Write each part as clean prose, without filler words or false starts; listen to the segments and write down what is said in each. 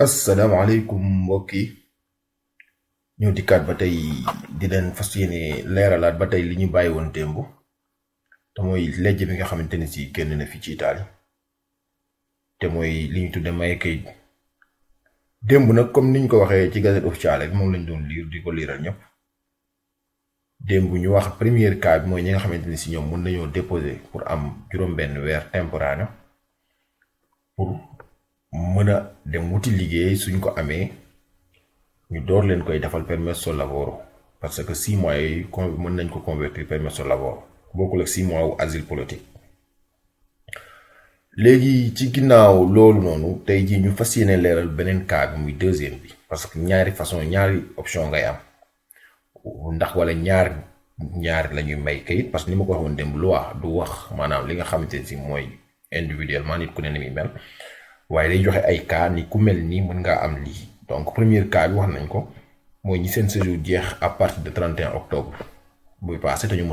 asalaamaaleykum mbokk yi ñëw dikkaat ba tey di leen fas yéene leeralaat ba tey li ñu bàyyi woon démb te mooy lejj bi nga xamante ni si génn na fi ci Italie te mooy li ñu tudde maye kayit démb nag comme niñ ko waxee ci Gazette Ufficiale bi moom lañ doon liir di ko liiral ñëpp démb ñu wax premier cas bi mooy ñi nga xamante ni si ñoom mën nañoo déposer pour am juróom-benn weer temporaire pour mën a dem wuti liggéey suñ ko amee ñu door leen koy defal permesso lavoro parce que 6 mois yi mën nañ ko convertir permesso lavoro bokkul ak 6 mois wu asile politique. léegi ci ginnaaw loolu noonu tey jii ñu fas yéene leeral beneen cas bi muy deuxième bi parce que ñaari option ngay am ndax wala ñaar la ñuy may kayit parce que ni ma ko waxoon démb loi du wax maanaam li nga xamante ne si mooy individuellement nit ku ne ni muy mel. waaye day joxe ay cas ni ku mel nii mën ngaa am lii donc premier cas bi wax nañ ko mooy ñi seen séjour jeex à partir de 31 octobre buy passé te ñu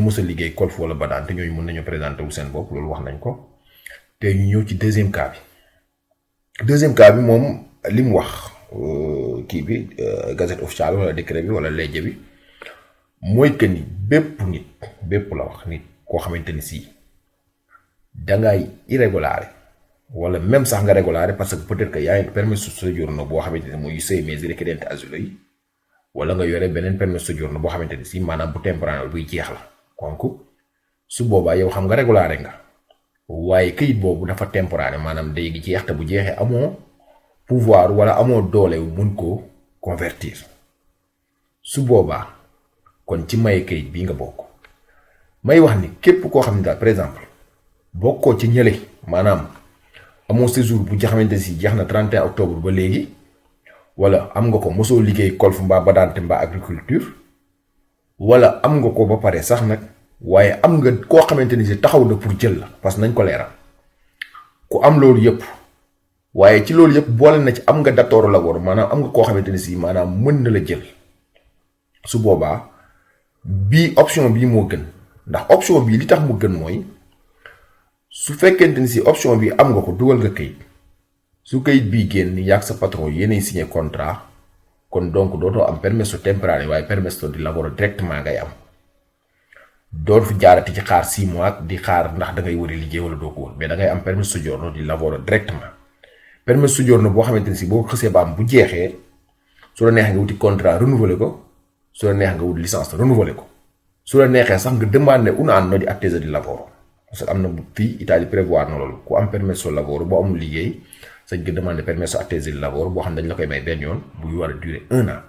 mës a liggéey Colf wala Badaan te ñooñu mën nañu présenté wu seen bopp loolu wax nañ ko te ñu ñëw ci deuxième cas bi moom li mu wax kii bi Gazette Ufficiale wala décret bi wala legge bi mooy que ni bépp la wax nit koo xamante ni si dangay irrégular wala même sax nga régulare parce que peut-être que yaa ngi permis de soggiorno boo xamante ne muy 6 mesi richiedenti asilo yi wala nga yore beneen permis de soggiorno boo xamante ne si maanaam bu temporaire buy jeex la donc su boobaa yow xam nga régulare nga waaye këyit boobu dafa temporaire maanaam day jeex te bu jeexee amoo pouvoir wala amoo doole mun koo convertir su boobaa kon ci maye këyit bii nga bokk may wax ni képp koo xam ne daal par exemple bokkoo ci ñële maanaam. amoo séjour bu xamante si jeex na 31 octobre ba léegi wala am nga ko mosoo liggéey Colf mbaa Badante mbaa agriculture wala am nga ko ba pare sax nag waaye am nga koo xamante ni si taxaw na pour jël la parce que nañ ko leeral ku am loolu yëpp waaye ci loolu yëpp boole na ci am nga datooru lavoro maanaam am nga koo xamante ni si maanaam mën na la jël su boobaa bii option bii moo gën ndax option bii li tax mu gën mooy. su fekkente ni si option bi am nga ko dugal nga kayit su kayit bii génn yàgg sa patron yéenay signé contrat kon donc dootoo am permesso temporaneo waaye permesso di lavoro directement ngay am doo fi jaarati ci xaar 6 mois di xaar ndax da ngay wari liggéey wala doo ko wër mais da ngay am permesso soggiorno di lavoro directement permesso soggiorno boo xamante ni si boo xësee ba am bu jeexee su la neexee nga wuti contrat renouveler ko su la neexee nga wuti licence renouveler ko su la neexee sax nga demander un anno di attesa di lavoro. parce que am na fii Italie prévoir na loolu ku am permesso lavoro boo amul liggéey sañ nga demander permesso attesa di lavoro boo xam ne dañ la koy may benn yoon buy war a durer 1 an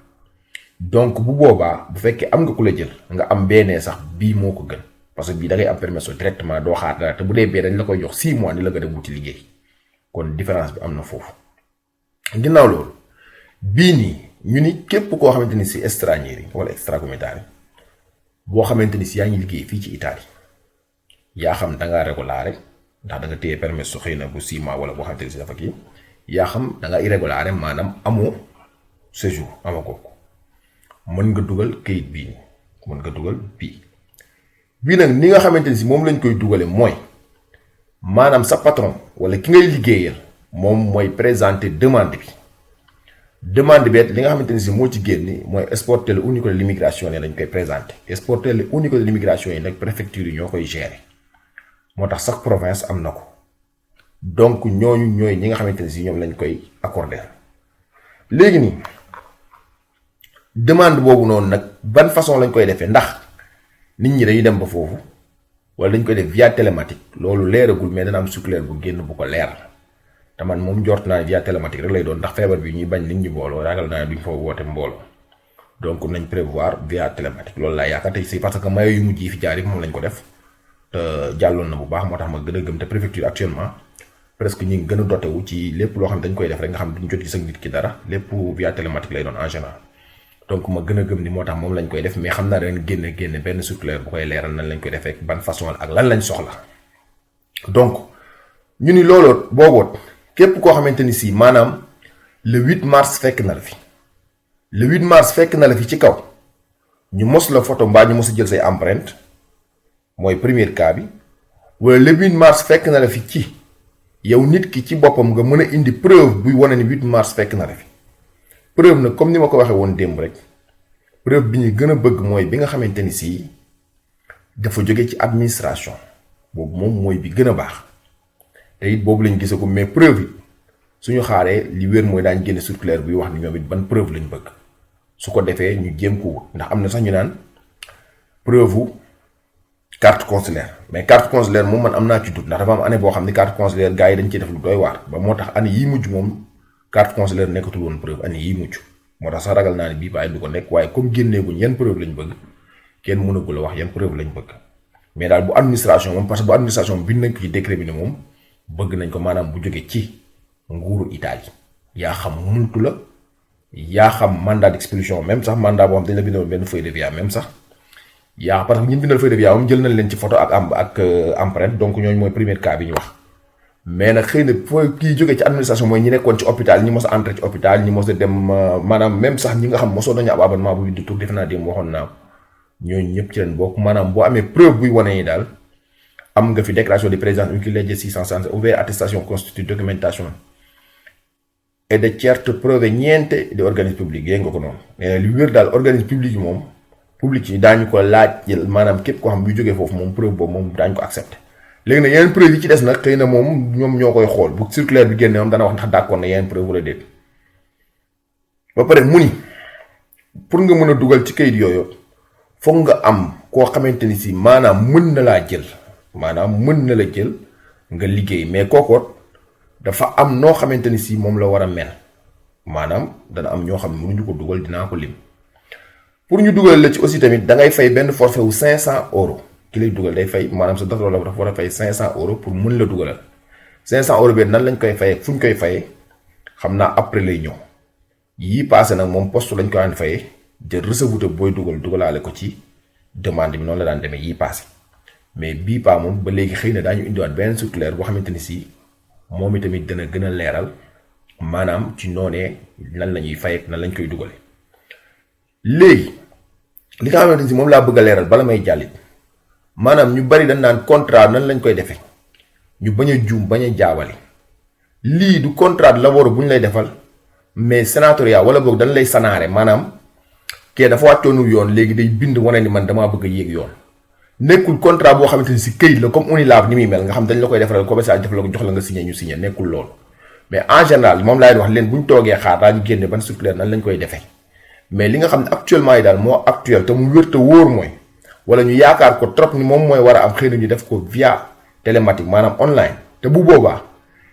donc bu boobaa bu fekkee am nga ku la jël nga am benn sax bii moo ko gën parce que bii da ngay am permesso directement doo xaar dara te bu dee bee dañ la koy jox 6 mois ni la nga dem wuti liggéey kon différence bi am na foofu. ginnaaw loolu bii nii ñu ni képp koo xamante ni si stranieri wala extracomunitari boo xamante ni si yaa ngi liggéey fii ci Italie. yaa xam da ngaa régulare ndax da nga téye permesso xëy na bu 6 mois wala boo xamante ne si dafa kii yaa xam da nga irrégulier maanaam amoo séjour amoo ko mën nga dugal kayit bii mën nga dugal bii nag ni nga xamante ne si moom lañ koy dugale mooy maanaam sa patron wala ki ngay liggéeyal moom mooy présenter demande bi li nga xamante ne si moo ci génni mooy sportello unico dell'immigrazione lañ koy présenter sportello unico dell'immigrazione yi nag préfecture yi ñoo koy gérer. moo tax sax province am na ko donc ñooñu ñooy ñi nga xamante ne si ñoom lañ koy accorder léegi nii demande boobu noonu nag ban façon lañ koy defee ndax nit ñi dañuy dem ba foofu wala dañ koy def via télématique loolu leeragul mais dana am circulaire bu génn bu ko leer te man moom njort naa ne via télématique rek lay doon ndax feebar bi ñuy bañ nit ñi mbooloo ragal naa ne duñ fa woote mbooloo donc nañ prévoir via télématique loolu laa yaakaar tey si parce que mayo yu mujj yi fi jaar yi moom lañ ko def. jàlloon na bu baax moo tax ma gën a gëm te préfecture actuellement presque ñi ngi gën a doté wu ci lépp loo xam ne dañ koy def rek nga xam duñ jot ci sa nit ki dara lépp via télématique lay doon en général donc ma gën a gëm ni moo tax moom lañ koy def mais xam naa dañ génne benn circulaire bu koy leeral nan lañ koy defee ban façon ak lan lañ soxla donc ñu ni looloo booboot képp koo xamante ni si maanaam le 8 mars fekk na la fi ci kaw ñu mos la photo mbaa ñu mos a jël say empreinte mooy premier cas bi wala le 8 mars fekk na la fi ci yow nit ki ci boppam nga mën a indi preuve buy wane ni 8 mars fekk na la fi preuve nag comme ni ma ko waxee woon démb rek preuve bi ñu gën a bëgg mooy bi nga xamante ni si dafa jóge ci administration boobu moom mooy bi gën a baax te it boobu lañ gisagu mais preuve yi suñu xaaree li wér mooy daañ génne circulaire buy wax ni ñoom it ban preuve lañ bëgg su ko defee ñu jéem ko wut ndax am na sax ñu naan preuve carte consulaire mais carte consulaire moom man am naa ci doute ndax dafa am année boo xam ni carte consulaire gars yi dañ ciy def lu doy waar ba moo tax année yii mujj moom carte consulaire nekkatul woon preuve année yii mujj moo tax sax ragal naa ne bii baay du ko nekk waaye comme génneeguñ yan preuve lañ bëgg kenn mënagul a wax yan preuve lañ bëgg mais daal bu administration moom parce que bu administration bind nañ ko ci décret bi ne moom bëgg nañ ko maanaam bu jóge ci nguuru Italie yaa xam muntu la yaa xam mandat d'expulsion même sax mandat boo xam dañ la bindoon benn feuille de via même sax yaa parce que ñun bindal feuille de via moom jël nañ leen ci photo ak empreinte donc ñooñu mooy premier cas bi ñu wax mais nag xëy na foo kii jógee ci administration mooy ñi nekkoon ci hôpital ñi mos a entré ci hôpital ñi mos a dem maanaam même sax ñi nga xam mosoon nañu ab abonnement bu bindu tur defe naa dem waxoon naa ñooñu ñëpp ci leen bokk maanaam boo amee preuve buy wane ni daal am nga fi déclaration de présence une lettre 660 ouvert attestation constitue documentation et de certe proveniente de organisme public yéen nga ko noonu mais li wér daal organisme public yi moom public yi daañu ko laaj maanaam képp koo xam buy jógee foofu moom preuve boobu moom daañu ko accepté léegi nag yeneen preuve yi ci des nag xëy na moom ñoom ñoo koy xool bu circulaire bi génne moom dana wax ndax d'accord na yeneen preuve wala déet ba pare mu ni pour nga mën a dugal ci kayit yooyu foog nga am koo xamante ni si maanaam mën na laa jël maanaam mën na la jël nga liggéey mais kookoot dafa am noo xamante ni si moom la war a mel maanaam dana am ñoo xam ne mënuñu ko dugal dinaa ko lim pour ñu dugal la ci aussi tamit da ngay fay benn forfait wu 500 euros ki lay dugal day fay maanaam sa docteur la dafa war a fay 500 euros pour mën la dugalal 500 euros bi nan lañ koy fayee fu ñu koy fayee xam naa après lay ñëw yii passé nag moom poste lañ ko daan fayee jël recevute booy dugalaale ko ci demande bi noonu la daan demee yii passé mais bii pas moom ba léegi xëy na daañu indiwaat benn circulaire boo xamante ni si moom itamit dana gën a leeral maanaam ci noonee nan la ñuy fay ak nan lañ koy dugale léegi li nga xamante ni si moom laa bëgg a leeral bala may jàllit maanaam ñu bari dañ naan contrat nan lañ koy defee ñu bañ a juum bañ a jaawale lii du contrat de labor bu ñu lay defal mais sénatoriat wala boog dañ lay sanaare maanaam kee dafa wàccoonu yoon léegi day bind wane ni man damaa bëgg a yéeg yoon nekkul contrat boo xamante ni si këyit la comme Unilab ni muy mel nga xam dañ la koy defaral commercial def la ko jox la nga signé ñu signé nekkul loolu mais en général moom laay wax leen bu ñu toogee xaar daañu génne ban circulaire nan lañ koy defee mais li nga xam ne actuellement yi daal moo actuel te mu wér te wóor mooy wala ñu yaakaar ko trop ni moom mooy war a am xëy na ñu def ko via télématique maanaam online te bu boobaa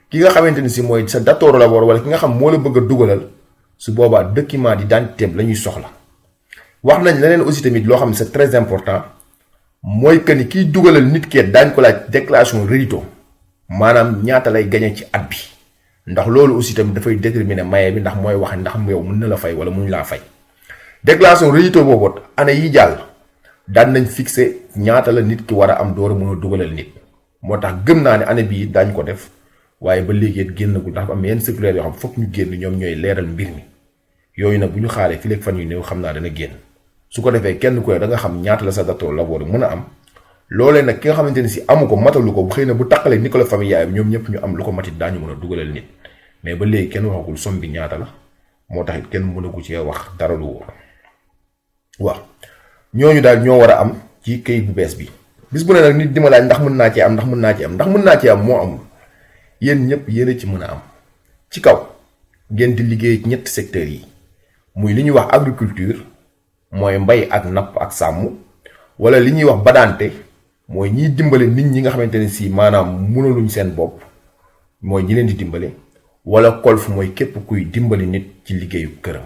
ki nga xamante ni si mooy sa datooru la war wala ki nga xam moo la bëgg a dugalal su boobaa document d'identité la ñuy soxla wax nañ leneen aussi tamit loo xam ne c'est très important mooy que ni kiy dugalal nit kee daañ ko laaj déclaration rédito maanaam ñaata lay gañe ci at bi ndax loolu aussi tamit dafay déterminer maye bi ndax mooy wax ndax yow mën na la fay wala mënuñ laa fay déclaration rédito boobu année yi jàll daan nañ fixé ñaata la nit ki war a am door a mën a dugalal nit moo tax gëm naa ne année bii daañ ko def waaye ba léegi it génnagul ndax am yenn circulaire yoo xam fokk ñu génn ñoom ñooy leeral mbir mi yooyu nag bu ñu xaaree fi léegi fan yu néew xam naa dana génn su ko defee kenn ku ne da nga xam ñaata la sa datoo labor mën a am loolee nag ki nga xamante ni si amu ko matalu ko bu xëy na bu taqalee ni ko la famille yaayam ñoom ñëpp ñu am lu ko matit daañu mën a dugalal nit mais ba léegi kenn waxagul somme bi ñaata la moo tax it kenn mënagu ci wax dara lu wóor waaw ñooñu daal ñoo war a am ci këyit bu bees bi bis bu ne nag nit di ma laaj ndax mën naa ci am ndax mën naa ci am ndax mën naa ci am moo amul yéen ñëpp yéen a ci mën a am ci kaw ngeen di liggéey ci ñetti secteurs yi muy li ñuy wax agriculture mooy mbay ak napp ak sàmm wala li ñuy wax badante mooy ñiy dimbale nit ñi nga xamante ne si maanaam mënaluñ seen bopp mooy ñi leen di dimbale wala kolf mooy képp kuy dimbali nit ci liggéeyu këram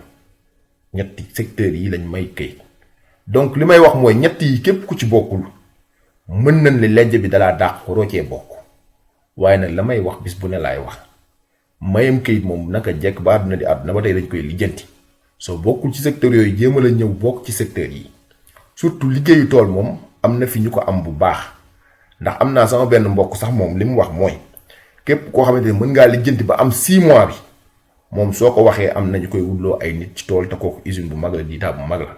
ñetti secteurs yi lañ may këyit donc li may wax mooy ñett yi képp ku ci bokkul mën nañ li lejj bi dalaa dàq waroo cee bokk waaye nag la may wax bis bu ne laay wax mayam këyit moom naka jekk ba àdduna di àdduna ba tey dañ koy lijjanti soo bokkul ci secteur yooyu jéem a la ñëw bokk ci secteur yi surtout liggéeyu tool moom am na fi ñu ko am bu baax ndax am naa sama benn mbokk sax moom li mu wax mooy képp koo xamante ne mën ngaa lijjanti ba am 6 mois bi moom soo ko waxee am nañu koy wutloo ay nit ci tool te kooku usine bu mag la diitaa bu mag la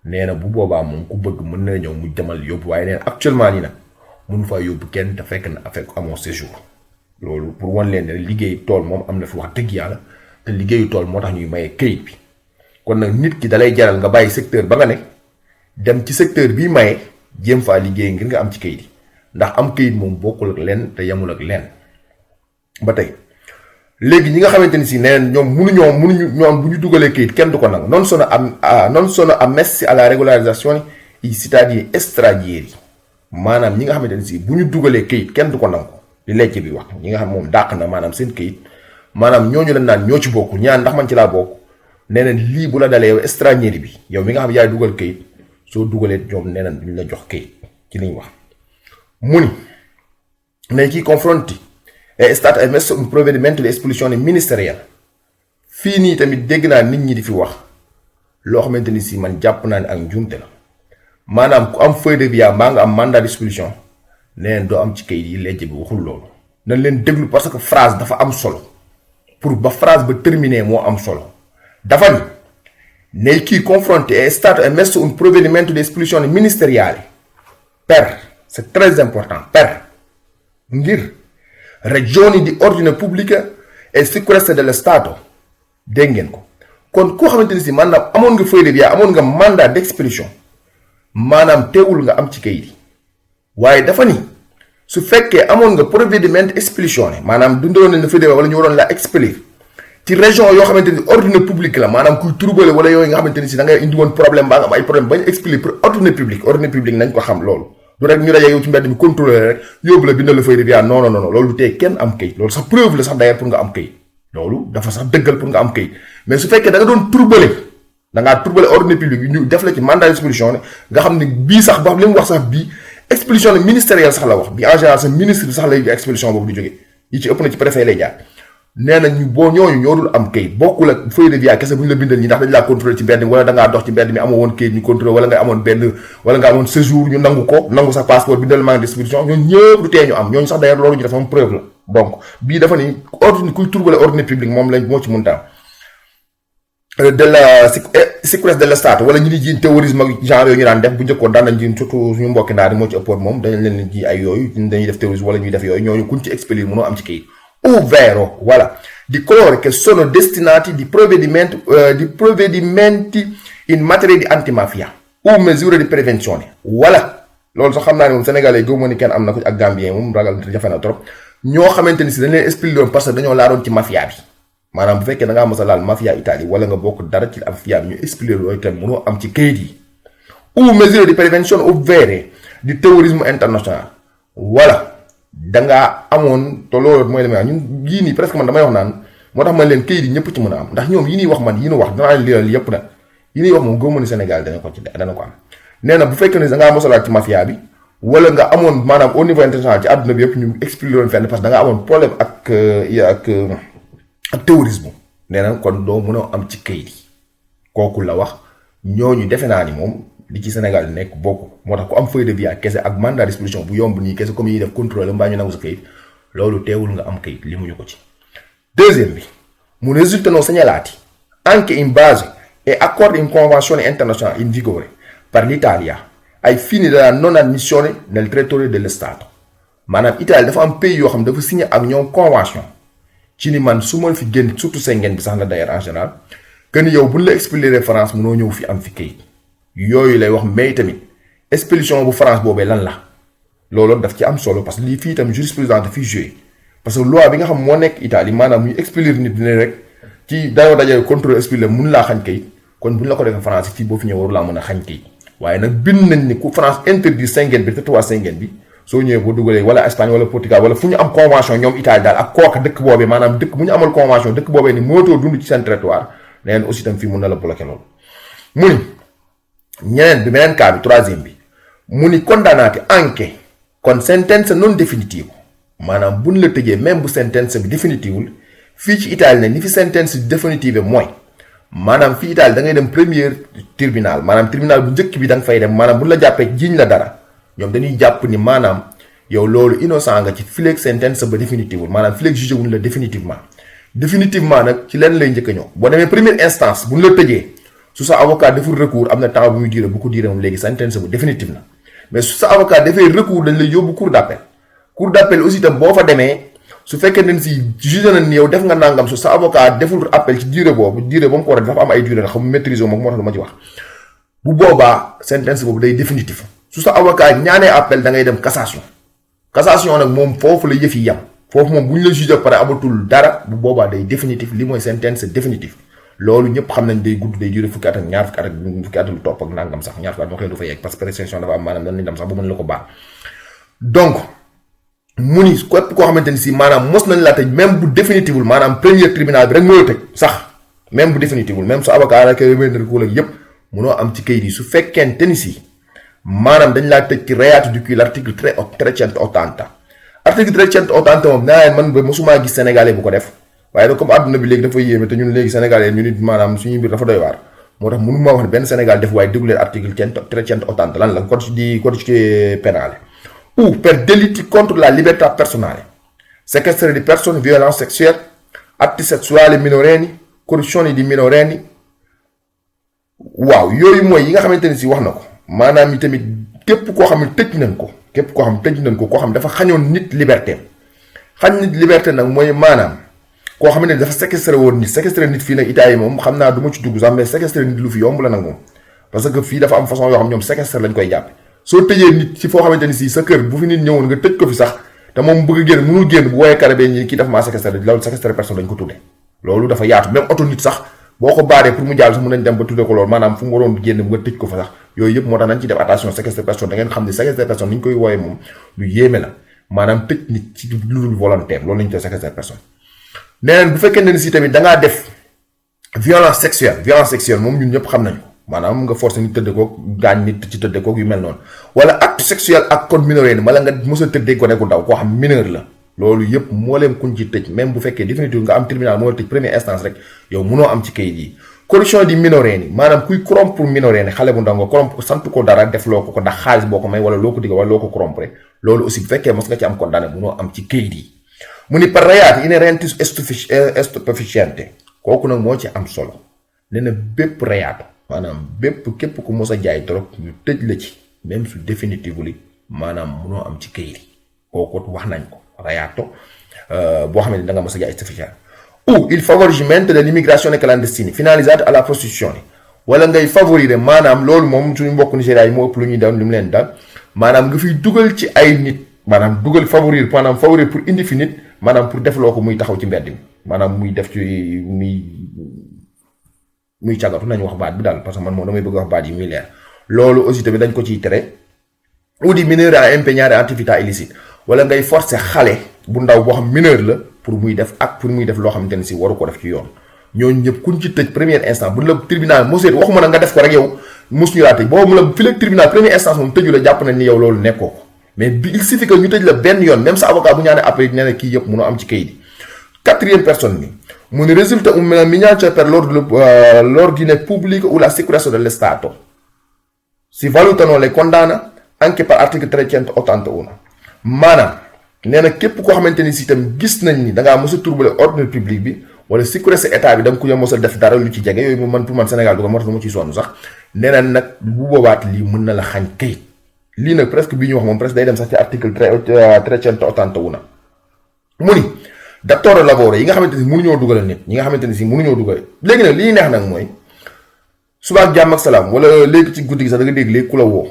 nee na bu boobaa moom ku bëgg mën na ñëw mu demal yóbbu waaye nee na actuellement nii nag mënu faa yóbbu kenn te fekk na fekk amoo séjour loolu pour wan leen ne liggéey tool moom am na fi wax dëgg yàlla te liggéeyu tool moo tax ñuy maye këyit bi kon nag nit ki dalay jaral nga bàyyi secteur ba nga ne dem ci secteur bii maye jéem faa liggéey ngir nga am ci këyit yi ndax am këyit moom bokkul ak len te yemul ak len ba tey léegi ñi nga xamante ni si neen ñoom mënuñu ñoom bu ñu dugalee këyit kenn du ko nangu non sono ammessi alla regolarizzazione i cittadini stranieri maanaam ñi nga xamante ni si bu ñu dugalee këyit kenn du ko nangu li lecc bi wax ñi nga xam moom dàq na maanaam seen këyit maanaam ñooñu lañ naan ñoo ci bokk ñaan ndax man ci laa bokk nee na lii bu la dalee yow stranieri bi yow mi nga xam yaay dugal këyit soo dugalee ñoom nee na duñ la jox këyit ci liñ wax mu ni nei chi confronti è stato emesso un provvedimento di espulsione ministeriale fii nii tamit dégg naa nit ñi di fi wax loo xamante ni si man jàpp naa ne ak njuumte la maanaam ku am feuille de via mbaa nga am mandat d'expulsion neen doo am ci kayit yi legge bi waxul loolu nañ leen déglu parce que phrase dafa am solo pour ba phrase ba terminer moo am solo dafa ni nei chi confronti è stato emesso un provvedimento di espulsione ministeriale per c'est très important per ngir ragioni di ordine pubblico e sicurezza dello Stato dégg ngeen ko kon koo xamante ni si maanaam amoon nga feuille de via amoon nga mandat d'expulsion maanaam teewul nga am ci kayit yi waaye dafa ni su fekkee amoon nga provvedimento espulsione maanaam dundoon na feuille de via wala ñu waroon la expelir ci région yoo xamante ni ordine public la maanaam kuy turbale wala yooyu nga xamante ni si da ngay indi woon problème baa nga am ay problème bañ expelir pour ordine public nañ ko xam loolu du rek ñu daje yow ci mbedd mi contrôler rek yóbbu la bindal la feuille de via non loolu tey kenn am kayit loolu sax preuve la sax d'ailleurs pour nga am kayit loolu dafa sax dëggal pour nga am kayit mais su fekkee da nga doon turbale ordine public ñu def la ci mandat d'expulsion nga xam ne bii sax ba li mu wax sax bii expulsion ministérielle sax la wax bi en général sa ministre bi sax lay expulsion boobu di jóge yi ci ëpp na ci préfet lay jaar nee na ñu boo ñooñu ñoo dul am kayit bokkul ak feuille de via kese bu ñu la bindal ñi ndax dañ laa contrôler ci mbedd mi wala da ngaa dox ci mbedd mi amoo woon kayit ñu contrôler wala nga amoon séjour ñu nangu sa passeport bindal mandat d'expulsion ñooñu ñëpp du tee ñu am ñooñu sax d'ailleurs loolu ñu def moom preuve la donc bii dafa ni ordre kuy turbale ordre public moom lañ moo ci mun taam de la sécurité de l'État wala ñu di jiin terrorisme ak genre yooyu ñu daan def bu njëkkoon daan nañ jiin surtout suñu mbokki ndaar moo ci ëppoon moom dañ leen ji ay yooyu dañuy def terrorisme wala ñuy def yooyu ñooñu kuñ ci expelir mënoo am ci kayit ovvero voilà di coloro che sono destinati di provvedimenti in materia di antimafia ou misure di prevenzione wala loolu sax xam naa ne moom sénégalais gëw ma ni kenn am na ko ak gambien moom ragal jafe na trop ñoo xamante ni si dañ leen expliqué parce que dañoo laaloon ci mafia bi maanaam bu fekkee da ngaa mos a laal mafia Italie wala nga bokk dara ci mafia bi ñu expliqué loolu itam mënoo am ci kayit yi ou mesure di prévention ovvero di terrorisme international wala dangaa amoon te loolu mooy la may wax ñun yii nii presque man damay wax naan moo tax man leen kayit yi ñëpp ci mën a am ndax ñoom yi ñuy wax man yi ñu wax danaa leen liral yëpp nag yi ñuy wax moom gëmuma ni Sénégal dana ko am nee na bu fekkee ne dangaa mos a laal ci mafia bi wala nga amoon maanaam au niveau international ci àdduna bi yëpp ñu expliqué woon fenn parce que da nga amoon problème ak terrorisme nee na kon doo mën a am ci kayit yi kooku la wax ñooñu defe naa ni moom li ci Sénégal di nekk bokku moo tax ku am feuille de via kese ak mandat d'expulsion bu yomb nii kese comme yi def contrôle mbaa ñu nangu sa kayit loolu teewul nga am kayit li muñu ko ci. Deuxième bi mu risultano segnalati anche in base e accordi in convenzione internazionale in vigore per l'Italia ai fini della non ammissione nel territorio dello Stato maanaam Italie dafa am pays yoo xam dafa signé ak ñoom convention ci ni man su ma fi génn surtout Schengen bi sax la d'ailleurs en général que ni yow buñ la expulsé France mënoo ñëw fi am fi kayit yooyu lay wax mais tamit expulsion bu France boobee lan la loolu daf ci am solo parce que lii fii itam jurisprudence daf fiy joué parce que loi bi nga xam moo nekk Italie maanaam muy expulsé nit dina rek ci dayoo dajale contrôle expulsé mun laa xañ kayit kon buñ la ko defee France fii boo fi ñëw waru laa mën a xañ kayit waaye nag bind nañ ni ku France interdit Schengen bi territoire Schengen bi soo ñëwee boo dugalee wala Espagne wala Portugal wala fu ñu am convention ñoom Italie daal ak kooka dëkk boobee maanaam dëkk bu ñu amal convention dëkk boobee ni mootoo dund ci seen territoire neen aussi tam fii mun na la bloqué loolu mu ni ñeneen bi beneen cas bi troisième bi mu ni condannati anche con sentenza non definitiva maanaam buñ la tëjee même bu sentence bi définitive fii ci Italie ne ni fi sentence définitive mooy maanaam fii Italie da ngay dem premier tribunal maanaam tribunal bu njëkk bi da nga fay dem maanaam buñ la jàppee jiiñ la dara ñoom dañuy jàpp ni maanaam yow loolu innocent nga ci fileeg sentence ba définitive maanaam fileeg jugé wuñ la définitivement nag ci lenn lay njëkk a ñëw boo demee première instance buñ la tëjee su sa avocat deful recours am na temps bu muy duré bu ko duré moom léegi sentence bu définitive na mais su sa avocat defee recours dañ lay yóbbu cour d'appel aussi itam boo fa demee su fekkee ne si jugé nañ ni yow def nga nangam su sa avocat deful appel ci durée boobu ba mu ko war a dafa am ay durée xam maîtriser moom moo tax dama ci wax bu boobaa sentence boobu day définitif su sa avocat ñaanee appel da ngay dem cassation nag moom foofu la yëf yi yam foofu moom bu ñu la jugé pare amatul dara bu boobaa day définitif li mooy sentence définitif loolu ñëpp xam nañ day gudd day duré fukki at ak ñaar fukki at lu topp ak nangam sax ñaar fukki at moo xëy du fa yegg parce que prescription dafa am maanaam dañ leen dem sax bu mën la ko baal donc mu ni képp koo xamante ni si maanaam mos nañ laa tëj même bu définitivul maanaam premier tribunal bi rek moo la tëj sax même bu définitivul même su avocat la koy remettre ko yëpp munoo am ci kayit yi su fekkente ni si maanaam dañ laa tëj ci reato di cui l'article 380 article 380 moom naa leen man ba mosumaa gis sénégalais bu ko def waaye nag comme àdduna bi léegi dafa yéeme te ñun léegi sénégalais ñu nit maanaam suñu mbir dafa doy waar moo tax mënu maa wax ne benn Sénégal def waaye déglu leen article 380 lan la codice pénal ou per delitti contro la libertà personale, sequestro di persone, violenza sessuale, atti sessuali minorenni, corruzione di minorenni. waaw yooyu mooy yi nga xamante ne si wax na ko maanaam tamit képp koo xam ne tëj nañ ko koo xam dafa xañoon nit liberté xañ nit liberté nag mooy maanaam koo xam ne dafa séquestré woon nit séquestré nit fii nag Italie moom xam naa du ma ci dugg sax mais séquestré nit lu fi yomb la nag moom parce que fii dafa am façon yoo xam ñoom séquestré lañ koy jàppe soo tëjee nit ci foo xamante ni si sa kër bu fi nit ñëwoon nga tëj ko fi sax te moom bëgg génn mënul génn bu wooyee karabee ñi kii dafa maa séquestré loolu séquestré personne dañ ko tudde loolu dafa yaatu même oto nit sax boo ko baaree pour mu jàll sax mën nañ dem ba tudde ko loolu maanaam fu mu waroon génn nga tëj ko fa sax yooyu yëpp moo tax nañ ci def attention séquestré personne da ngeen xam ne séquestré personne ni ñu koy wooyee moom lu yéeme la maanaam tëj nit ci lu dul volontaire loolu la ñu koy séquestré personne neneen bu fekkee ne si tamit da ngaa def violence sexuelle moom ñun ñëpp xam nañ ko maanaam nga forcé nit tëdd koog gaañ nit ci tëdd koog yu mel noonu wala acte sexuel ak code mineur ni wala nga mos a tëddee gone gu ndaw koo xam mineur la loolu yëpp moo leen kuñ ci tëj même bu fekkee définitive nga am tribunal moo la tëj première instance rek yow munoo am ci kayit yi corruption di minoré ni maanaam kuy corrompre minoré ni xale bu ndaw nga corrompre ko sant ko dara def loo ko ndax xaalis boo ko may wala loo ko digga wala loo ko corrompre loolu aussi bu fekkee mos nga ci am condamné munoo am ci kayit yi mu ni per reati inerenti stupefacente kooku nag moo ci am solo nee na bépp reyaatu maanaam bépp képp ku mos a jaay drogue ñu tëj la ci même su définitive li maanaam munoo am ci kayit yi kooku wax nañ ko reyaatu boo xam ne da nga mos a jaay stupéfiant ou il favoriscimento dell'immigrazione clandestina finalizzata alla prostituzione wala ngay favoriser maanaam loolu moom suñu mbokk Nigéria yi moo ëpp lu ñuy dal li mu leen dal maanaam nga fiy dugal ci ay nit maanaam dugal favoriser pour indi fi nit maanaam pour def loo ko muy taxaw ci mbedd mi maanaam muy def ci muy càggatu nañu wax baat bi daal parce que man moom damay bëgg wax baat yi muy leer loolu aussi tamit dañ ko ciy tere ou di mineur à impegnare attività illicite wala ngay forcer xale bu ndaw boo xam mineur la pour muy def loo xamante ne si waru ko def ci yoon ñooñu ñëpp kuñ ci tëj première instance bu la tribunal moseet waxuma na nga def ko rek yow mos ñu laa tëj boobu mu la fi la tribunal première instance moom tëju la jàpp nañ ni yow loolu nekkoo ko mais bi il suffit que ñu tëj la benn yoon même sa avocat bu ñaanee après nee na kii yëpp mënoo am ci kayit yi quatrième personne bi mu ne risulta una minaccia per l'ordine pubblico o la sicurezza dello Stato si valutano le condanne anche per article 381 maanaam nee na képp koo xamante ni si itam gis nañ ni da ngaa mos a troubler ordre public bi wala sécurité état bi da nga ko mos a def dara lu ci jege yooyu man pour man Sénégal du ko moo tax dama ciy sonn sax nee na nag bu boobaat lii mën na la xañ kayit lii nag presque bi ñu wax moom presque day dem sax ci article 381 mu ni datore lavoro yi nga xamante ni mënuñoo dugal nit ñi nga xamante ni si mënuñoo dugal léegi nag li neex nag mooy suba ak jàmm ak salaam wala léegi ci guddi gi sax da nga dégg léegi ku la woo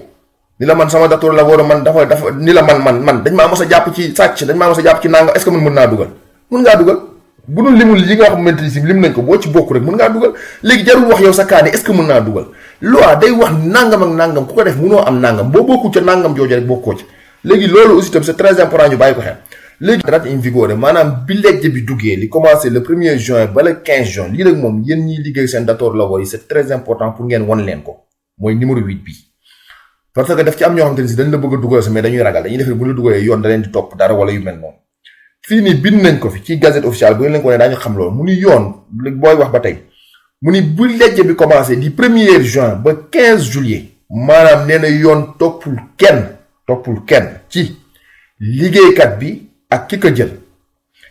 ni la man sama datore lavoro man dafa ni la man dañ maa mos a jàpp ci sàcc dañ maa mos a jàpp ci nanga est-ce que mën naa dugal mën ngaa dugal bu dul limul yi nga xamante ni si lim nañ ko boo ci bokk rek mën ngaa dugal léegi jarul wax yow sa kaani est-ce que mën naa dugal loi day wax nangam ak nangam ku ko def mënoo am nangam boo bokku ca nangam jooju rek bokkoo ci léegi loolu aussi tam c'est très important ñu bàyyi ko xel léegi date in vigore maanaam bi legge bi duggee li commencé le 1er juin ba le 15 juin lii nag moom yéen ñiy liggéey seen datore lavoro yi c'est très important pour ngeen won leen ko mooy numéro 8 bi parce que daf ci am ñoo xamante ne si dañ la bëgg a dugal sa mais dañuy ragal dañuy def bu la dugalee yoon da leen di topp dara wala yu mel noonu fii nii bind nañ ko fi ci gazette officielle bu ngeen leen ko ne daañu xam loolu mu ni yoon booy wax ba tey mu ni bu legge bi commencé di 1er juin ba 15 juillet maanaam nee na yoon toppul kenn ci liggéeykat bi ak ki ko jël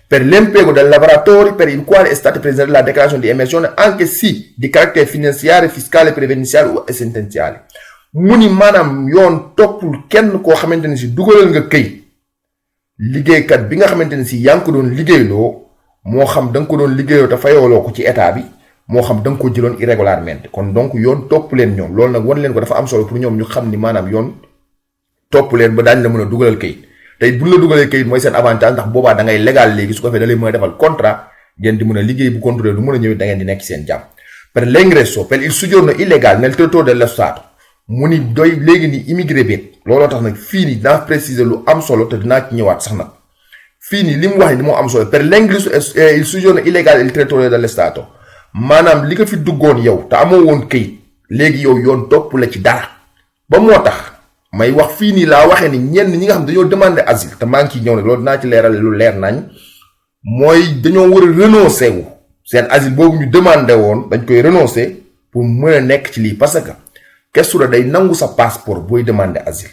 per l'impiego del lavoratore per il quale è stata presentata la dichiarazione di emersione anche se di carattere finanziario, fiscale, previdenziale o sentenziale mu ni maanaam yoon toppul kenn koo xamante ni si dugalal nga këy liggéeykat bi nga xamante ne si yaa ngi ko doon liggéeyloo moo xam da nga ko doon liggéeyloo te fayooloo ko ci état bi moo xam da nga ko jëloon irrégulièrement kon donc yoon topp leen ñoom loolu nag wan leen ko dafa am solo pour ñoom ñu xam ni maanaam yoon topp leen ba daañu la mën a dugalal kayit tey buñ la dugalee kayit mooy seen avantage ndax boobaa da ngay légal léegi su ko fee da lay mën a defal contrat ngeen di mën a liggéey bu contrôlé du mën a ñëw da ngeen di nekk seen jàmm per l'ingresso per il soggiorno illegale nel territorio dello Stato mu ni doy léegi ni immigré bi looloo tax nag fii nii dinaa préciser lu am solo te dinaa ci ñëwaat sax nag fii nii li mu wax ni moo am solo per l'ingresso il soggiorno illegale nel territorio dello Stato maanaam li nga fi duggoon yow te amoo woon kayit léegi yow yoon topp la ci dara ba moo tax may wax fii nii laa waxee ni ñenn ñi nga xam dañoo demander asile te maa ngi ciy ñëw nag loolu dinaa ci leeral lu leer nañ mooy dañoo war a renoncer wu seen asile boobu ñu demandé woon dañ koy renoncer pour mën a nekk ci lii parce que Questura day nangu sa passeport booy demander asile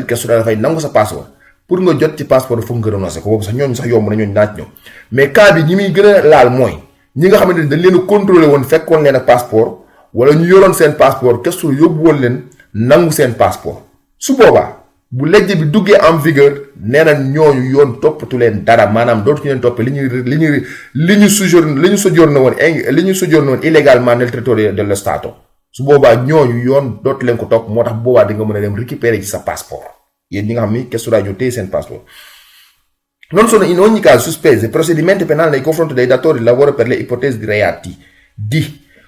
Questura dafay nangu sa passeport pour nga jot ci passeport foog nga renoncer ko boobu sax ñooñu sax yomb na ñooñu naa ci ñëw mais cas bi ñi muy gën a laal mooy ñi nga xamante ni dañ leen a contrôlé woon fekkoon leen ak passeport wala ñu yoroon seen passeport Questura yóbbu woon leen nangu seen passeport su boobaa bu legge bi duggee en vigueur nee na ñooñu yoon toppatu leen dara maanaam dootu ñu leen toppee li ñu soggiorno woon illégalement nel territorio dello Stato su boobaa ñooñu yoon dootu leen ko topp moo tax boobaa di nga mën a dem récupérer ci sa passeport yéen ñi nga xam ni Questura ñoo téye seen passeport. Non sono in ogni caso sospesi procedimenti penali nei confronti dei datori di lavoro per le ipotesi di reati di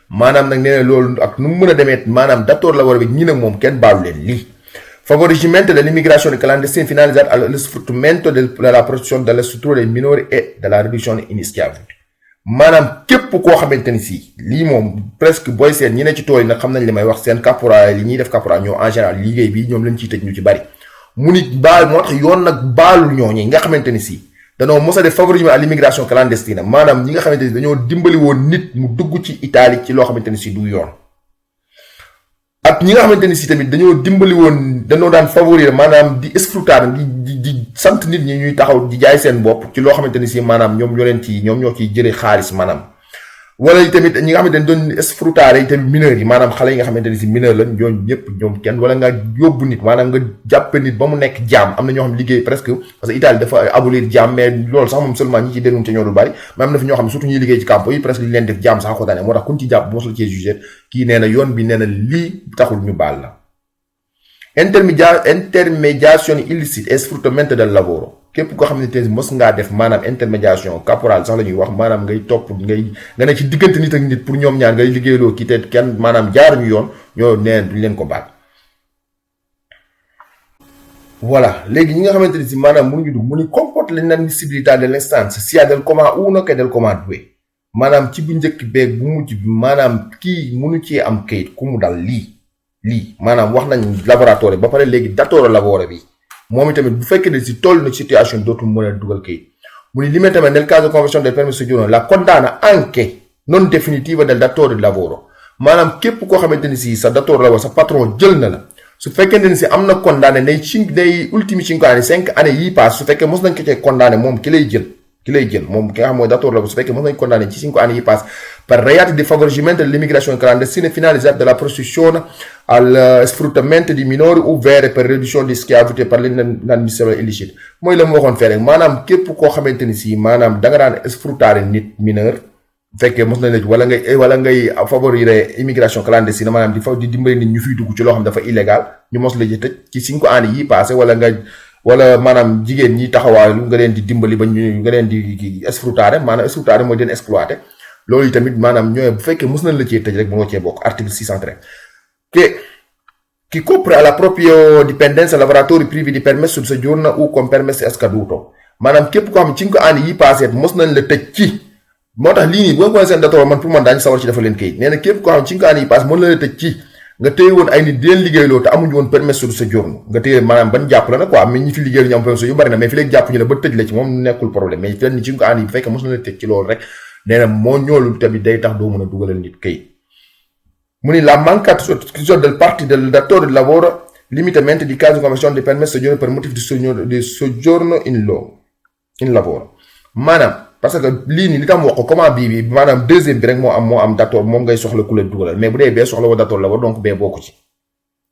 maanaam nag nee na loolu ak nu mu mën a demee maanaam datori lavoro bi ñi nag moom kenn baalu leen lii. Favoreggiamento dell'immigrazione clandestina finalizzata allo sfruttamento della protezione delle strutture dei minori e della riduzione in schiavitù maanaam képp koo xamante ni si lii moom presque booy seen ñi ne ci tool yi nag xam nañ li may wax seen caporal li ñuy def caporal ñoo en général liggéey bi ñoom lañ ciy tëj ñu ci bari mu ni baal moo tax yoon nag baalul ñooñu nga xamante ni si danoo mos a def favorisme à l'immigration clandestine maanaam ñi nga xamante ni dañoo dimbali woon nit mu dugg ci Italie ci loo xamante ni si du yoon ak ñi nga xamante ni si tamit dañoo dimbali woon dañoo daan favoriser maanaam di escroquer di sant nit ñi ñuy taxaw di jaay seen bopp ci loo xamante ni si maanaam ñoom ñoo ciy jëlee xaalis maanaam wala tamit ñi nga xamante ni doon escroquer yi tamit mineurs yi maanaam xale yi nga xamante ni si mineur lañ ñooñu ñëpp ñoom kenn wala nga yóbbu nit maanaam nga jàppe nit ba mu nekk jaam am na ñoo xam liggéey presque parce que Italie dafa abolir jaam mais loolu sax moom seulement ñi ci dénoncé ñoo dul bari mais am na fi ñoo xam ne surtout ñuy liggéey ci campo yi presque li leen def jaam sax ko tane moo tax kuñ ci jàpp mos la cee jugé kii nee na yoon bi nee na lii taxul ñu baal la intermédiazione illicite e sfruttamento del lavoro képp koo xam ne tey mos ngaa def maanaam intermédiation caporal sax la ñuy wax maanaam ngay topp nga ne ci diggante nit ak nit pour ñoom ñaar ngay liggéeyloo kii te kenn maanaam jaaruñu yoon ñoo neen duñ leen ko baal. voilà léegi ñi nga xamante ni si maanaam mënuñu dugg mu ni comporte l'inammissibilità dell'istanza sia del comma 1 che del comma 2 maanaam ci bu njëkk beeg bu mujj bi maanaam kii mënu cee am kayit ku mu dal lii maanaam wax nañ laboratoire ba pare léegi datore lavoro bi moom itamit bu fekkee ne si toll na situation dootul mën a dugal kayit mu ni limite nel caso di conversione del permesso di soggiorno la condanna anche non definitiva del datore di lavoro maanaam képp koo xamante ni si sa datore di lavoro sa patron jël na la su fekkente ni si am na condamné nay ultimi 5 années 5 années yii pass su fekkee mos nañ ko cee condamné moom ki lay jël moom ki nga xam mooy datore di lavoro su fekkee mos nañ condamné ci 5 années yii pass per reati di favoreggiamento dell'immigrazione clandestina finalizzata dalla prostituzione al sfruttamento di minori ovvero per riduzione di schiavitù per l'inammissibilità illicita mooy la mu waxoon fee rek maanaam képp koo xamante ni si maanaam da nga daan sfruttare nit mineur bu fekkee mos nañ la wala ngay favoriser immigration clandestine maanaam di dimbali nit ñu fiy dugg ci loo xam dafa illégal ñu mos la ci tëj ci 5 années yii passé wala maanaam jigéen ñi taxawaalu nga leen di dimbali ba nga leen di sfruttare maanaam sfruttare mooy den exploité loolu yi tamit maanaam ñooy bu fekkee mos nañ la cee tëj rek mënoo cee bokk article 603 che chi copre alla propria dipendenza lavoratori privi di permesso di soggiorno o con permesso scaduto maanaam képp koo xam 5 années yi passé mos nañ la tëj ci moo tax lii nii boo ko seen datoo man pour man daañu sawar ci dafa leen kayit nee na képp koo xam 5 années yi passé mën na la tëj ci nga téye woon ay nit di leen liggéeyloo te amuñu woon permesso di soggiorno nga téye maanaam ban jàpp la nag quoi mais ñi fi liggéey ñu am permesso yu bari na mais fi léegi jàpp ñu la ba tëj la ci moom nekkul problème mais fi leen ni 5 années yi bu fekkee mos na la tëj ci loolu rek nee na moo ñoolu tamit day tax doo mën a dugalal nit kayit mu ni la mancata sottoscrizione del parte del datore di lavoro limitamento di caso di conversione di permesso di soggiorno per motivi di soggiorno in lavoro maanaam parce que lii nii li tam wax ko comment bii bi maanaam deuxième bi rek moo am datore moom ngay soxla ku leen dugalal mais bu dee bee soxla woo datore lavoro donc bee bokku ci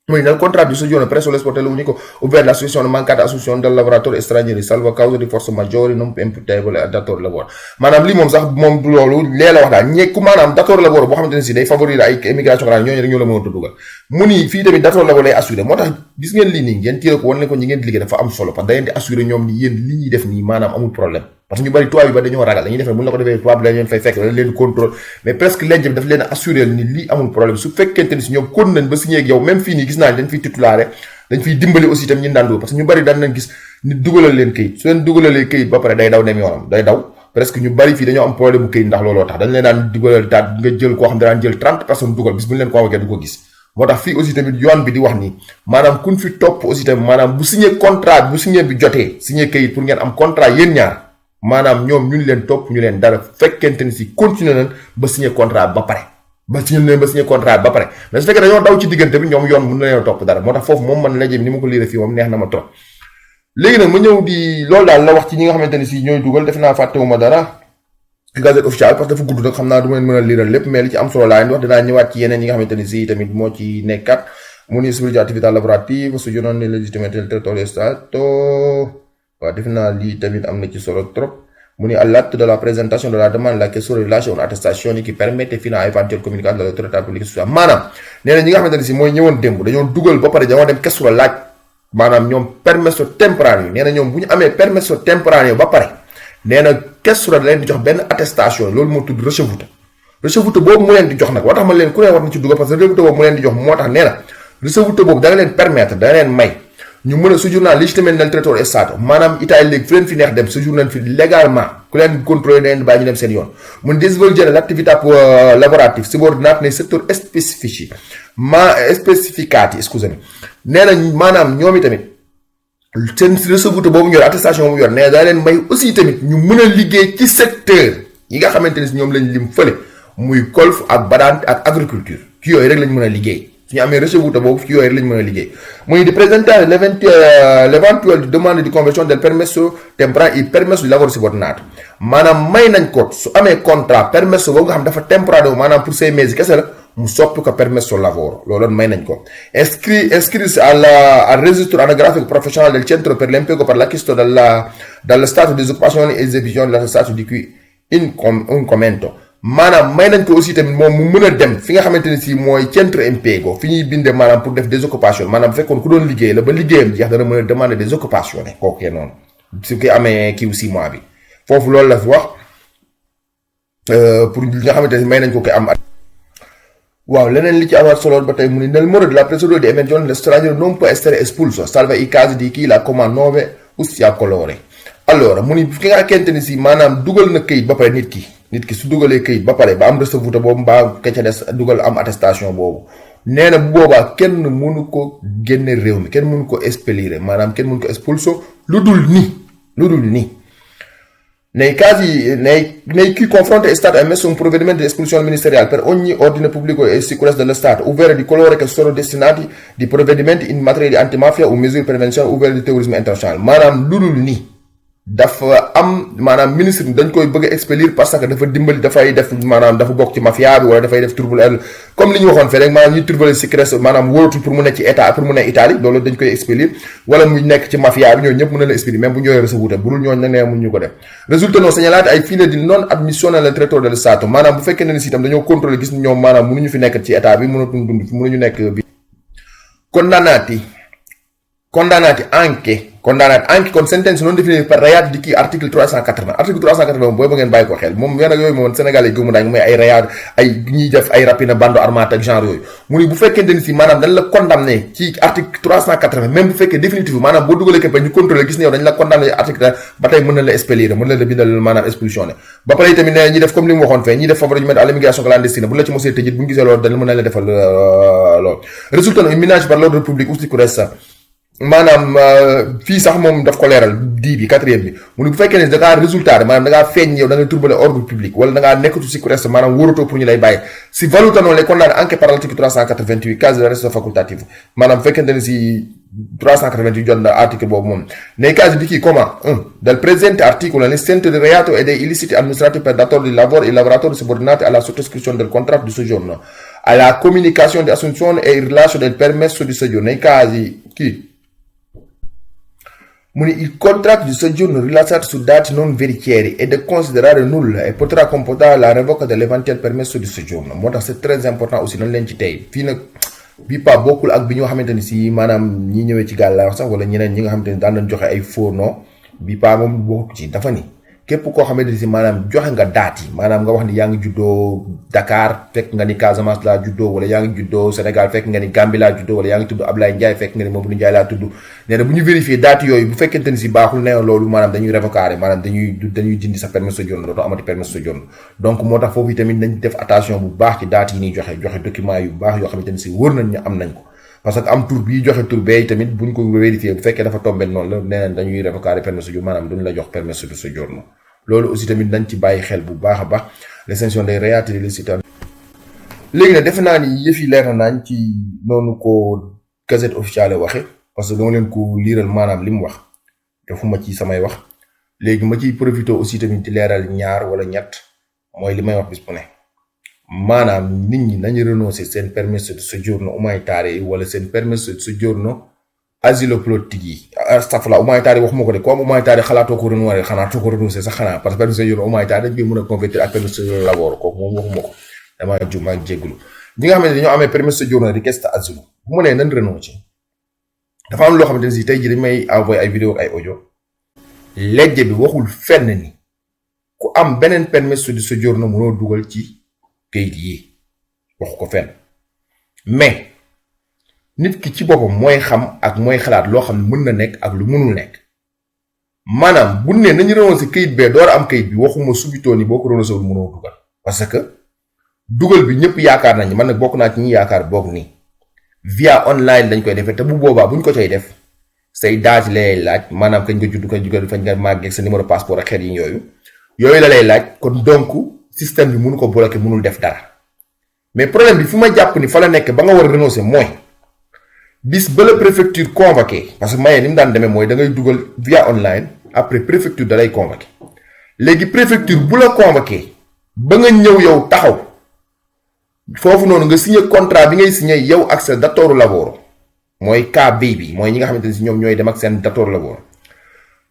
Nel contratto di soggiorno presso l'esportatore unico, ovvero l'associazione mancata assunzione del lavoratore stranieri, salvo causa di forze maggiori non imputevole al datore lavoro. maanaam lii moom sax moom loolu lee la wax daal ñekku maanaam datore lavoro boo xamante ne si day favoriser ay immigration xanaa ñooñu rek ñoo la mën a dugal mu ni fii tamit datore lavoro lay assuré moo tax gis ngeen lii nii ngeen tiire ko wan leen ko ñi ngeen di liggéey dafa am solo parce que da ngeen di assuré ñoom ni yéen li ñuy def nii maanaam amul problème parce que ñu bari tubaab yi ba dañoo ragal dañuy def ne bu ñu la ko defee tubaab dañ leen fay fekk dañ leen contrôle mais presque lenj bi daf leen assuré ni lii amul problème su fekkente ni si ñoom kon nañ ba signé ak yow même fii nii gis naa dañ fiy titulaire dañ fiy dimbali aussi itam ñi daan parce que ñu bari daan nañ gis ni dugalal leen këyit su leen dugalalee këyit ba pare day daw dem yoonam day daw presque ñu bari fii dañoo am problème bu këyit ndax looloo tax dañ leen daan dugalal daal nga jël koo xam ne daan jël 30 personnes dugal bis bu ñu leen convoqué du ko gis moo tax fii aussi tamit yoon bi di wax ni maanaam kun fi topp aussi tamit maanaam bu signé contrat bu signé bi jotee signé këyit pour ngeen am contrat yéen ñaar maanaam ñoom ñu leen topp ñu leen dara fekkente ni si continuer nañ ba signé contrat ba pare ba signé contrat ba pare mais su fekkee dañoo daw ci diggante bi ñoom yoon mën na leen topp dara moo tax foofu moom man la jëm ni ma ko liire fii moom neex na ma trop léegi nag ma ñëw di loolu daal la wax ci ñi nga xamante ni si ñooy dugal def naa fàttewuma dara gazette officielle parce que dafa gudd nag xam naa du ma leen mën a liiral lépp mais li ci am solo laa leen wax dinaa ñëwaat ci yeneen yi nga xamante ni si tamit moo ci nekkat mu ni svolgere attività lavorative soggiorno legittimamente del territorio dello Stato waaw def naa lii tamit am na ci solo trop mu ni all'atto della presentazione della domanda la questura rilascia un'attestazione che permette fino a eventuale comunicato dall'autorità pubblica sociale maanaam nee na ñi nga xamante ne si mooy ñëwoon démb dañoo dugal ba pare dañoo dem questura laaj maanaam ñoom permesso temporaneo nee na ñoom bu ñu amee permesso temporaneo ba pare nee na questura da leen di jox benn attestation loolu moo tudd ricevuto boobu mu leen di jox nag moo tax ma leen ku ne war na ci dugal parce que ricevuto boobu mu leen di jox moo tax nee na ricevuto boobu da nga leen permettre da nga leen may ñu mën a séjourner légitimement nel territorio stato maanaam Italie léegi fu leen fi neex dem séjourner fi légalement ku leen contrôler da leen bàyyi ñu dem seen yoon mun di svolgere l'attività lavorative subordinata nei settori specificati scusami nee na maanaam ñoom i tamit seen ricevuto boobu ñu yor attestation boobu yor nee daa leen may aussi tamit ñu mën a liggéey ci secteur yi nga xamante ne si ñoom lañ lim fële muy golf ak badante ak agriculture ci yooyu rek lañ mën a liggéey su ñu amee ricevuto boobu ci yooyu rek lañ mën a liggéey muy di presentare l'eventuale demande di conversione del permesso temporaneo il permesso di lavoro subordinato maanaam may nañ ko su amee contrat permesso boobu nga xam dafa temporaneo maanaam pour 6 mesi kese la mu soppi ko permesso lavoro loolu may nañ ko iscriversi al registro anagrafico professionale del centro per l'impiego per l'acquisto dallo stato di occupazione e esecuzione dello stato di cui in commento maanaam may nañ ko aussi tamit moom mu mën a dem fi nga xamante ne si mooy centro impiego fi ñuy binde maanaam pour def désoccupation maanaam fekkoon ku doon liggéey la ba liggéeyam jeex dana mën a demander désoccupation kookee noonu su ki amee kiiw 6 mois bi foofu loolu la fi wax pour li nga xamante ne may nañ ko koy am waaw leneen li ci amaat solo ba tey mu ni nel muro della procedura di emergenza lo straniero non può essere espulso salvo i casi di chi la coma 9 ustia colore allora mu ni ki nga xamante ne si maanaam dugal na këyit ba pare nit ki su dugalee këyit ba pare ba am ricevuto boobu mbaa ka ca des dugal am attestation boobu nee na bu boobaa kenn mënu ko génne réew mi kenn mënu ko expellere maanaam kenn mënu ko expulso lu dul ni nei cui confronti è stato emesso un provvedimento di espulsione ministeriale per ogni ordine pubblico e sicurezza dello Stato, ovvero di coloro che sono destinati di provvedimenti in materia di antimafia o misure di prevenzione ovvero di terrorismo internazionale maanaam lu dul ni dafa am maanaam ministre bi dañ koy bëgg a expellire parce que dafa dimbali dafay def maanaam dafa bokk ci mafia bi wala dafay def turbulence comme li ñu waxoon fee rek maanaam ñuy turbulence secret maanaam wóoratul pour mu nekk ci état pour mu nekk Italie loolu dañ koy expellire wala muy nekk ci mafia bi ñooñu ñëpp mën na la expellire même bu ñëwee ricevuto bu dul ñooñu nag nee mun ñu ko def résultat non segnalati ai fini di non ammissione nel territorio dello Stato maanaam bu fekkee ne si itam dañoo contrôler gis ñoom maanaam mënuñu fi nekk ci état bi mënatuñ dund fi mënuñu nekk bi condannati anche con sentenze non definite per reati di chi article 380 booy ba ngeen bàyyi ko xel moom yéen ak yooyu moom Sénégal yi gëmu daañu mooy ay reyaat ay ñuy def ay rapina bando armata ak genre yooyu mu ni bu fekkente ni si maanaam dañ la condamné ci article 380 même bu fekkee définitif maanaam boo dugalee képp ñu contrôlé gis ne yow dañ la condamné article ba tey mën na la expellire mën na la bindal maanaam expulsion ba pare tamit ne ñi def comme li mu waxoon fee ñi def favorisement à l'immigration clandestine bu la ci mosee tëjit bu ñu gisee loolu dañ mën na la defal loolu résultat na minage par l'ordre public ou sicurezza maanaam fii sax moom daf ko leeral di bi 4e bi mu ne bu fekkee ne da ngaa résultat maanaam da ngaa feeñ yow da ngay turbale ordre public wala da ngaa nekkatu sicurezza maanaam wóoratoo pour ñu lay bàyyi si valutano le condanne anche per l'articolo 388 casi di arresto facoltativo maanaam bu fekkente ne si 388 jot na article boobu moom nei casi di chi comma 1 del presente articolo l'esistente del reato e dei illeciti amministrativi per datore di lavoro e lavoratori subordinati alla sottoscrizione del contratto di soggiorno alla comunicazione di assunzione e il rilascio del permesso di soggiorno nei casi il contratto di soggiorno rilasciato su dati non veritieri è da considerare nul et potrà comportare la révoque de l'éventuel permesso di soggiorno moo tax c'est très important aussi nañ leen ci tey fii nag bii pas bokkul ak bi ñoo xamante ni si maanaam ñi ñëwee ci gaal la wax sax wala ñeneen ñi nga xamante ni daan nañ joxe ay faux nom bii pas moom bokkul ci dafa ni képp koo xamante ni si maanaam joxe nga daat yi maanaam nga wax ni yaa ngi juddoo Dakar fekk nga ni Casamance laa juddoo wala yaa ngi juddoo Sénégal fekk nga ni Gambie laa juddoo wala yaa ngi tudd Ablaye Ndiaye fekk nga ni Mamadou Ndiaye laa tudd nee na bu ñu vérifier daat yooyu bu fekkente ni si baaxul nee na loolu maanaam dañuy révoquer maanaam dañuy dindi sa permis de séjour dootoo amati permis de séjour donc moo tax foofu tamit nañ def attention bu baax ci daat yi ñuy joxe document yu baax yoo xamante ni si wër nañ ñu am nañ ko parce que am tur bii joxe tur bee tamit buñ ko vérifier bu fekkee dafa tombé noonu la nee na dañuy révoquer permis de séjour maanaam duñ la jox permis de séjour loolu aussi tamit nañ ci bàyyi xel bu baax a baax l'extinction des réalités de l'état léegi nag defe naa ni yëf yi leer na naañ ci noonu ko gazette officielle waxe parce que dama leen ko liiral maanaam li mu wax defuma ci samay wax léegi ma ciy profité aussi tamit di leeral ñaar wala ñett mooy li may wax bis bu ne maanaam nit ñi nañu renoncer seen permesso di soggiorno umanitario wala seen permesso di soggiorno asilo politique yi astafurlah humanitaire waxuma ko de comme humanitaire xalaatoo ko renouveler xanaatoo ko renoncer sax xanaa parce que permis de séjour humanitaire dañ koy mën a convertir ak permis de séjour lavoro kooku moom waxuma ko damaa jum maa ngi jégalu ñi nga xamante ne dañoo amee permis de séjour na richiesta asilo bu ma nee nan renoncer dafa am loo xamante ne si tey jii dañ may envoyé ay vidéo ak ay audio legge bi waxul fenn ni ku am beneen permis de séjour na mënoo dugal ci kayit yi waxu ko fenn mais nit ki ci boppam mooy xam ak mooy xalaat loo xam ne mën na nekk ak lu mënul nekk maanaam bu ne nañu renoncer kayit bee door a am kayit bi waxuma subitoo ni boo ko renoncer wul mënoo dugal parce que dugal bi ñëpp yaakaar nañ man nag bokk naa ci ñi yaakaar boog nii via online lañ koy defee te bu boobaa buñ ko cay def say daaj lay laaj maanaam kañ nga judd kañ nga fañ nga màggee sa numéro passeport ak xeet yi yooyu la lay laaj kon donc système bi mënu ko bloquer mënul def dara mais problème bi fu ma jàpp ni fa la nekk ba nga war a renoncer mooy bis ba la préfecture convoqué parce que maye ni mu daan demee mooy da ngay dugal via online après préfecture da lay convoqué léegi préfecture bu la convoqué ba nga ñëw yow taxaw foofu noonu nga signé contrat bi ngay signé yow ak sa datore lavoro mooy KB bi mooy ñi nga xamante ne si ñoom ñooy dem ak seen datore lavoro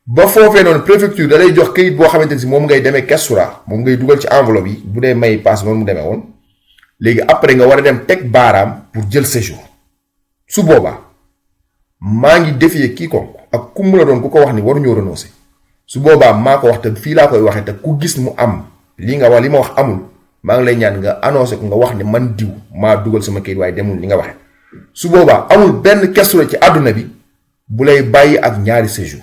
ba foofee noonu préfecture da lay jox kayit boo xamante ne si moom ngay demee Kestura moom ngay dugal ci enveloppe yi bu dee may passe noonu mu demee woon léegi après nga war a dem teg baaraam pour jël séjour. su boobaa maa ngi défier quiconque ak ku mu la doon ku ko wax ni waruñoo renoncer su boobaa maa ko wax te fii laa koy waxee te ku gis mu am li nga wax li ma wax amul maa ngi lay ñaan nga annoncé ko nga wax ne man diw maa dugal sama kayit waaye demul li nga waxee su boobaa amul benn Kestura ci àdduna bi bu lay bàyyi ak ñaari séjour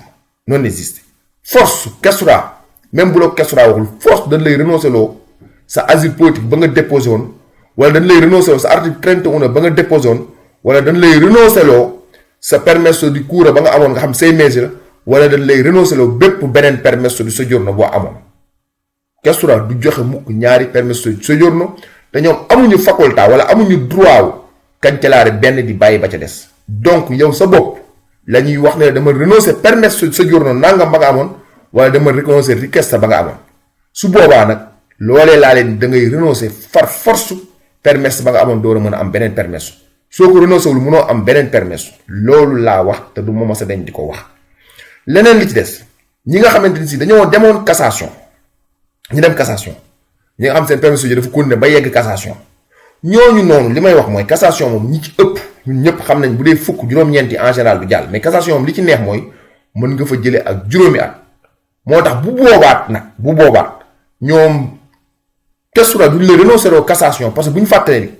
non existe force Kestura même bu la Kestura waxul force dañ lay renoncer loo sa asile politique ba nga déposé woon wala dañ lay renoncer loo sa article 31 ba nga déposé woon wala dañ lay renoncer loo sa permesso di cura ba nga amoon nga xam 6 mesi la wala dañ lay renoncer loo bépp beneen permesso di soggiorno boo amoon Kestura du joxe mukk ñaari permesso di soggiorno te ñoom amuñu facolté wala amuñu droit wu cancellare benn di bàyyi ba ca des donc yow sa bopp la ñuy wax ne dama renoncer permesso di soggiorno nangam ba nga amoon wala dama renoncer richiesta ba nga amoon su boobaa nag loolee laa leen da ngay renoncer far force permesso ba nga amoon door a mën a am beneen permesso soo ko renoncé wul mënoo am beneen permesso loolu laa wax te du ma sa dañ di ko wax leneen li ci des ñi nga xamante ni si dañoo demoon cassation ñu dem cassation ñi nga xam seen permesso yi dafa continuer ba yegg cassation ñooñu noonu li may wax mooy cassation moom ñi ci ëpp ñun ñëpp xam nañ bu dee fukk juróom-ñeenti en général du jàll mais cassation moom li ci neex mooy mën nga fa jëlee ak juróomi at moo tax bu boobaat ñoom Kestura duñ la renoncer loo cassation parce que bu ñu fàttalee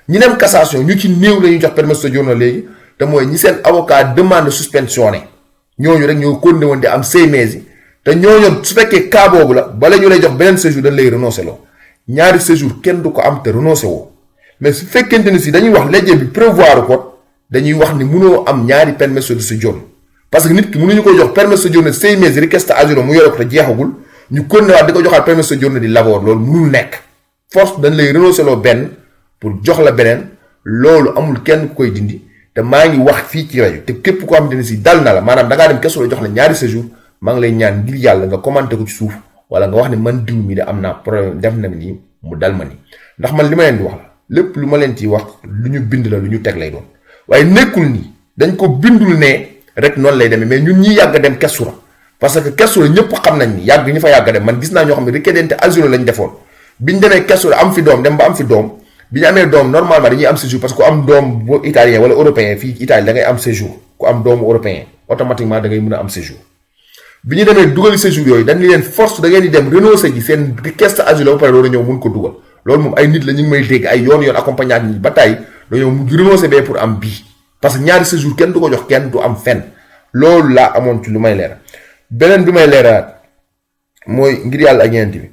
ñi dem cassation ñu ci néew la ñuy jox permesso di soggiorno léegi te mooy ñi seen avocat demande suspensione ñooñu rek ñoo continué woon di am 6 mesi te ñooñu su fekkee cas boobu la bala ñu lay jox beneen séjour dañ lay renoncer loo ñaari séjour kenn du ko am te renoncer woo mais su fekkente ni si dañuy wax legge bi prévoir ko dañuy wax ni mënoo am ñaari permesso di soggiorno parce que nit ki mënuñu ko jox permesso di soggiorno 6 mesi richiesta asilo mu yore ko te jeexagul ñu continué waat di ko joxaat permesso di soggiorno di lavoro loolu mënul nekk force dañ lay renoncer loo benn pour jox la beneen loolu amul kenn ku koy dindi te maa ngi wax fii ci rajo te képp koo xamante ne si dal na la maanaam da ngaa dem Kestura jox la ñaari séjour maa ngi lay ñaan ngir yàlla nga commenté ko ci suuf wala nga wax ne man diw mi de am naa problème def na nii mu dal ma nii ndax man li ma leen di wax la lépp lu ma leen ci wax lu ñu bind la lu ñu teg lay doon waaye nekkul ni dañ ko bindul ne rek noonu lay demee mais ñun ñi yàgg a dem Kesura parce que Kesura ñëpp xam nañ ni yàgg ñu fa yàgg a dem man gis naa ñoo xam ne richiedente asilo lañ defoon biñ demee Kesura am fi doom dem ba am fi doom bi ñu amee doom normalement dañuy am séjour parce que ku am doom bu italien wala européen fii Italie da ngay am séjour ku am doomu européen automatiquement da ngay mën a am séjour bi ñu demee dugal séjour yooyu dañ leen force da ngeen di dem renoncer ji seen requête asilo ba pare doon a ñëw mun ko dugal loolu moom ay nit la ñu ngi may dégg ay yoon accompagné ak ñi ba tey dañoo mu renoncer bee pour am bii parce que ñaari séjour kenn du ko jox kenn du am fenn loolu laa amoon ci lu may leeral beneen bi may leeraat mooy ngir yàlla ak ñeent bi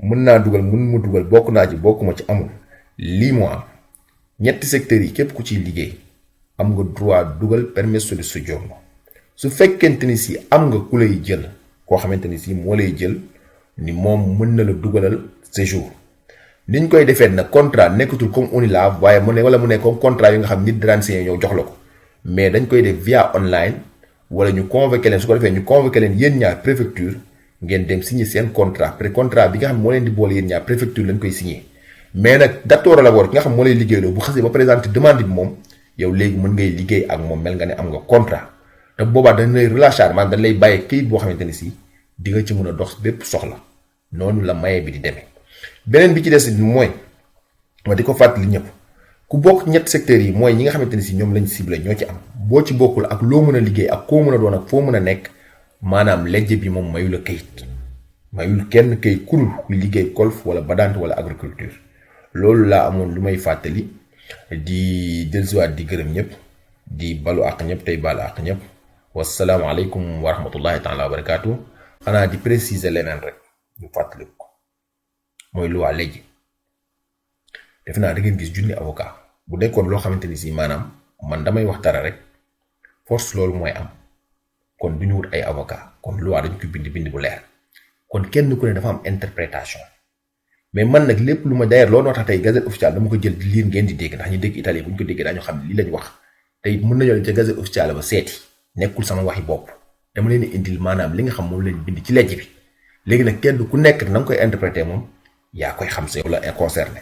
mën naa dugal mën ma dugal bokk naa ci bokkuma ci amul lii moo am ñetti secteurs yi képp ku ciy liggéey am nga droit dugal permesso di soggiorno su fekkente ni si am nga ku lay jël koo xamante ni si moo lay jël ni moom mën na la dugalal séjour niñ koy defee nag contrat nekkatul comme UNILAV waaye mu ne wala mu ne comme contrat yi nga xam nit daan signé ñëw jox la ko mais dañ koy def via online wala ñu convoqué leen su ko defee ñu convoqué leen yéen ñaar préfecture ngeen dem signé seen contrat contrat bi nga xam moo leen di boole yéen ñaar préfecture lañ koy signé mais nag dattoora la war ki nga xam moo lay liggéeyloo bu xasee ba présenté demande bi moom yow léegi mën ngay liggéey ak moom mel nga ne am nga contrat te boobaa dañ lay relâchar maanaam dañ lay bàyyi kayit boo xamante ni si di nga ci mën a dox bépp soxla noonu la maye bi di demee beneen bi ci des mooy ma di ko fàttali ñëpp ku bokk ñett secteurs yi mooy ñi nga xamante ni si ñoom lañ ciblé ñoo ci am boo ci bokkul ak loo mën a liggéey ak koo mën a doon ak foo mën a nekk maanaam lejje bi moom mayu la kayit mayul kenn kayit kurul kuy liggéey golf wala badante wala agriculture loolu laa amoon lu may fàttali di dellusiwaat di gërëm ñëpp di balu àq ñëpp tey balu àq ñëpp wasalaamaaleykum wa rahmatullahi taala wa barakaatu xanaa di préciser leneen rek ñu fàttali ko mooy loi léegi def naa da ngeen gis junni avocat bu nekkoon loo xamante ni si maanaam man damay wax dara rek force loolu mooy am kon du ñu wut ay avocat kon loi dañ ko bind bu leer kon kenn ku ne dafa am interprétation mais man nag lépp lu ma d'ailleurs loolu noo tax tey gazette officielle dama ko jël di lire ngeen di dégg ndax ñu dégg Italie bu ñu ko déggee daañu xam ne lii lañ wax tey mën nañoo dem ca gazette officielle ba seeti nekkul sama waxi bopp dama leen di indil maanaam li nga xam moom leen bind ci lejj bi léegi nag kenn ku nekk na nga koy interpréter moom yaa koy xam sa yow la concerné